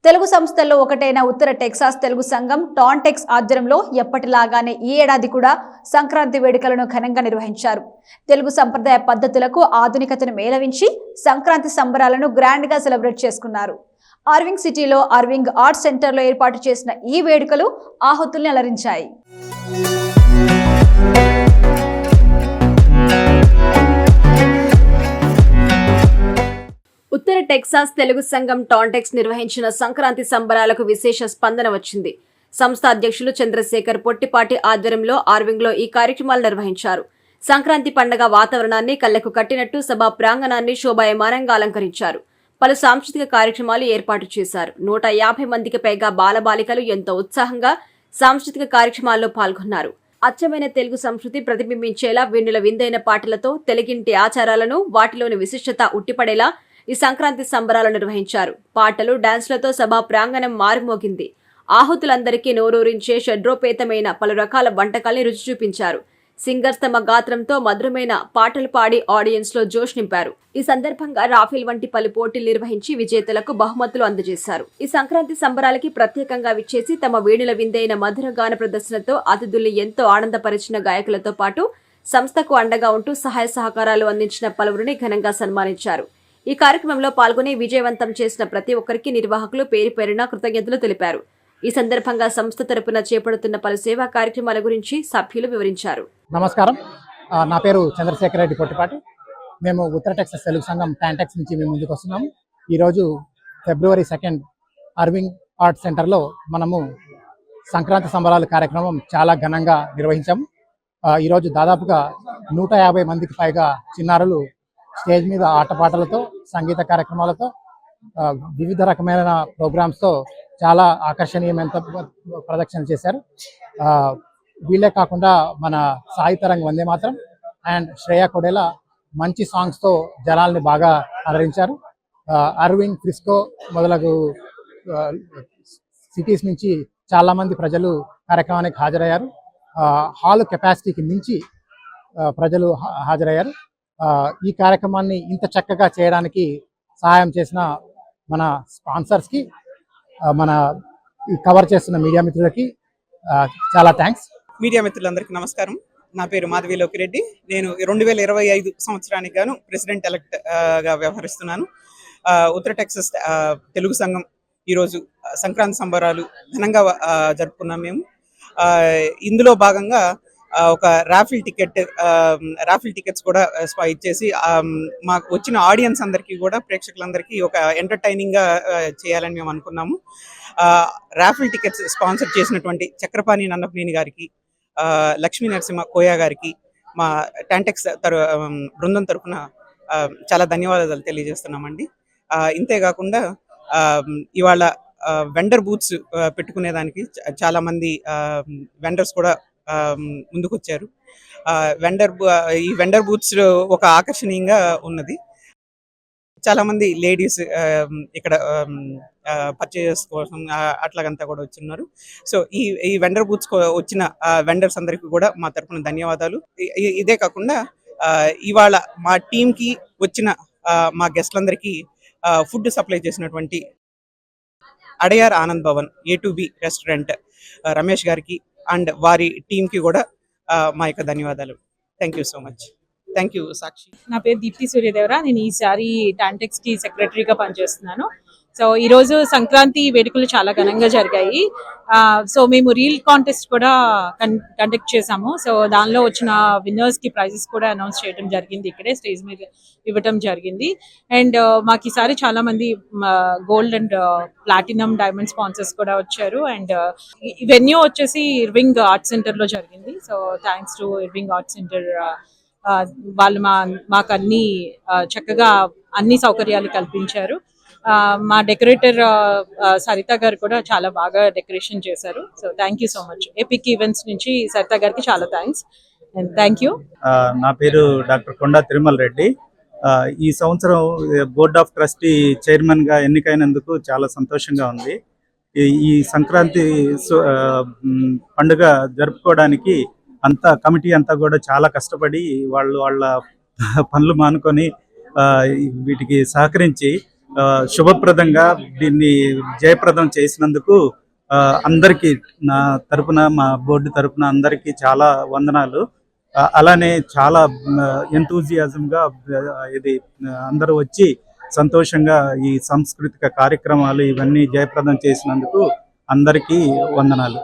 తెలుగు సంస్థల్లో ఒకటైన ఉత్తర టెక్సాస్ తెలుగు సంఘం టాంటెక్స్ ఆధ్వర్యంలో ఎప్పటిలాగానే ఈ ఏడాది కూడా సంక్రాంతి వేడుకలను ఘనంగా నిర్వహించారు. తెలుగు సంప్రదాయ పద్ధతులకు ఆధునికతను మేళవించి సంక్రాంతి సంబరాలను గ్రాండ్ గా సెలబ్రేట్ చేసుకున్నారు. అర్వింగ్ సిటీలో అర్వింగ్ ఆర్ట్స్ సెంటర్లో ఏర్పాటు చేసిన ఈ వేడుకలు ఆహుతుల్ని అలరించాయి. ఉత్తర టెక్సాస్ తెలుగు సంఘం టాంటెక్స్ నిర్వహించిన సంక్రాంతి సంబరాలకు విశేష స్పందన వచ్చింది. సంస్థ అధ్యక్షులు చంద్రశేఖర్ పొట్టిపాటి ఆధ్వర్యంలో ఆర్వింగ్లో ఈ కార్యక్రమాలు నిర్వహించారు. సంక్రాంతి పండుగ వాతావరణాన్ని కళ్లకు కట్టినట్టు సభా ప్రాంగణాన్ని శోభాయమానంగా అలంకరించారు. పలు సాంస్కృతిక కార్యక్రమాలు ఏర్పాటు చేశారు. 150 మందికి పైగా బాలబాలికలు ఎంతో ఉత్సాహంగా సాంస్కృతిక కార్యక్రమాల్లో పాల్గొన్నారు. అచ్చమైన తెలుగు సంస్కృతి ప్రతిబింబించేలా వెన్నుల విందైన పాటలతో తెలుగింటి ఆచారాలను వాటిలోని విశిష్టత ఉట్టిపడేలా ఈ సంక్రాంతి సంబరాలు నిర్వహించారు. పాటలు, డాన్సులతో సభా ప్రాంగణం మారుమోగింది. ఆహుతులందరికీ నోరూరించే షడ్రోపేతమైన పలు రకాల వంటకాల్ని రుచి చూపించారు. సింగర్స్ తమ గాత్రంతో మధురమైన పాటలు పాడి ఆడియన్స్ లో జోష్ నింపారు. ఈ సందర్భంగా రాఫెల్ వంటి పలు పోటీలు నిర్వహించి విజేతలకు బహుమతులు అందజేశారు. ఈ సంక్రాంతి సంబరాలకి ప్రత్యేకంగా విచ్చేసి తమ వేణుల విందైన మధుర గాన ప్రదర్శనతో అతిథుల్ని ఎంతో ఆనందపరిచిన గాయకులతో పాటు సంస్థకు అండగా ఉంటూ సహాయ సహకారాలు అందించిన పలువురిని ఘనంగా సన్మానించారు. ఈ కార్యక్రమంలో పాల్గొని విజయవంతం చేసిన ప్రతి ఒక్కరికి నిర్వాహకులు పేరు పేరున కృతజ్ఞతలు తెలిపారు. ఈ సందర్భంగా సంస్థ తరపున చేపడుతున్న పలు సేవా కార్యక్రమాల గురించి సభ్యులు వివరించారు. నమస్కారం, నా పేరు చంద్రశేఖర్ రెడ్డి పొట్టిపాటి. మేము ఉత్తర టెక్సాస్ తెలుగు సంఘం టాంటెక్స్ నుంచి మేము ముందుకు వస్తున్నాము. ఈరోజు February 2 అర్వింగ్ ఆర్ట్ సెంటర్లో మనము సంక్రాంతి సంబరాల కార్యక్రమం చాలా ఘనంగా నిర్వహించాము. ఈరోజు దాదాపుగా 150 మందికి పైగా చిన్నారులు స్టేజ్ మీద ఆటపాటలతో, సంగీత కార్యక్రమాలతో, వివిధ రకమైన ప్రోగ్రామ్స్తో చాలా ఆకర్షణీయమైన ప్రదర్శన చేశారు. వీళ్ళే కాకుండా మన సాయి తరంగ్ వందే మాత్రం అండ్ శ్రేయా కొడేలా మంచి సాంగ్స్తో జనాల్ని బాగా అలరించారు. అర్వింగ్, ఫ్రిస్కో మొదలగు సిటీస్ నుంచి చాలామంది ప్రజలు కార్యక్రమానికి హాజరయ్యారు. హాల్ కెపాసిటీకి మించి ప్రజలు హాజరయ్యారు. ఈ కార్యక్రమాన్ని ఇంత చక్కగా చేయడానికి సహాయం చేసిన మన స్పాన్సర్స్కి, మన ఈ కవర్ చేస్తున్న మీడియా మిత్రులకి చాలా థ్యాంక్స్. మీడియా మిత్రులందరికీ నమస్కారం. నా పేరు మాధవి లోకిరెడ్డి. నేను 2025 సంవత్సరానికి గాను ప్రెసిడెంట్ ఎలక్ట్ గా వ్యవహరిస్తున్నాను. ఉత్తర టెక్సాస్ తెలుగు సంఘం ఈరోజు సంక్రాంతి సంబరాలు ఘనంగా జరుపుకున్నాం. మేము ఇందులో భాగంగా ఒక రాఫిల్ టికెట్స్ కూడా ఇచ్చేసి మాకు వచ్చిన ఆడియన్స్ అందరికీ కూడా, ప్రేక్షకులందరికీ ఒక ఎంటర్టైనింగ్ గా చేయాలని మేము అనుకున్నాము. రాఫిల్ టికెట్స్ స్పాన్సర్ చేసినటువంటి చక్రపాణి నన్నపనేని గారికి, లక్ష్మీ నరసింహ కోయా గారికి మా టాంటెక్స్ బృందం తరఫున చాలా ధన్యవాదాలు తెలియజేస్తున్నామండి. ఇంతేకాకుండా ఇవాళ వెండర్ బూత్స్ పెట్టుకునేదానికి చాలా మంది వెండర్స్ కూడా ముందుకొచ్చారు. ఈ వెండర్ బూత్స్ ఒక ఆకర్షణీయంగా ఉన్నది. చాలా మంది లేడీస్ ఇక్కడ పర్చేజెస్ కోసం అట్లాగంతా కూడా వచ్చిన్నారు. సో ఈ వెండర్ బూత్స్ వచ్చిన వెండర్స్ అందరికీ కూడా మా తరఫున ధన్యవాదాలు. ఇదే కాకుండా ఇవాళ మా టీంకి వచ్చిన మా గెస్ట్లందరికీ ఫుడ్ సప్లై చేసినటువంటి అడయార్ ఆనంద్ భవన్ A2B రెస్టారెంట్ రమేష్ గారికి అండ్ వారి టీంకి కూడా మా యొక్క ధన్యవాదాలు. Thank you so much. Thank you Sakshi. నా పేరు దీప్తి సూర్యదేవరా. నేను ఈసారి టాంటెక్స్ కి సెక్రటరీగా పనిచేస్తున్నాను. సో ఈరోజు సంక్రాంతి వేడుకలు చాలా ఘనంగా జరిగాయి. సో మేము రీల్ కాంటెస్ట్ కూడా కండక్ట్ చేసాము. సో దానిలో వచ్చిన విన్నర్స్ కి ప్రైజెస్ కూడా అనౌన్స్ చేయడం జరిగింది, ఇక్కడే స్టేజ్ మీద ఇవ్వటం జరిగింది. అండ్ మాకు ఈసారి చాలా మంది gold and platinum, diamond sponsors కూడా వచ్చారు. అండ్ వెన్యూ వచ్చేసి ఇర్వింగ్ ఆర్ట్ సెంటర్ లో జరిగింది. So thanks to Irving art centre. వాళ్ళు మాకు అన్ని చక్కగా అన్ని సౌకర్యాలు కల్పించారు. మా డెకరేటర్ సరిత గారు కూడా చాలా బాగా డెకరేషన్ చేశారు. So thank you so much. Epic events నుంచి సరిత గారికి చాలా థ్యాంక్స్ అండ్ థ్యాంక్ యూ. నా పేరు డాక్టర్ కొండా తిరుమల రెడ్డి. ఈ సంవత్సరం బోర్డ్ ఆఫ్ ట్రస్టీ చైర్మన్ గా ఎన్నికైనందుకు చాలా సంతోషంగా ఉంది. ఈ సంక్రాంతి పండుగ జరుపుకోవడానికి అంతా కమిటీ అంతా కూడా చాలా కష్టపడి వాళ్ళ పనులు మానుకొని వీటికి సహకరించి శుభప్రదంగా దీన్ని జయప్రదం చేసినందుకు అందరికీ నా తరపున, మా బోర్డు తరపున అందరికీ చాలా వందనాలు. అలానే చాలా ఎంతూజియాజంగా ఇది అందరూ వచ్చి సంతోషంగా ఈ సాంస్కృతిక కార్యక్రమాలు ఇవన్నీ జయప్రదం చేసినందుకు అందరికీ వందనాలు.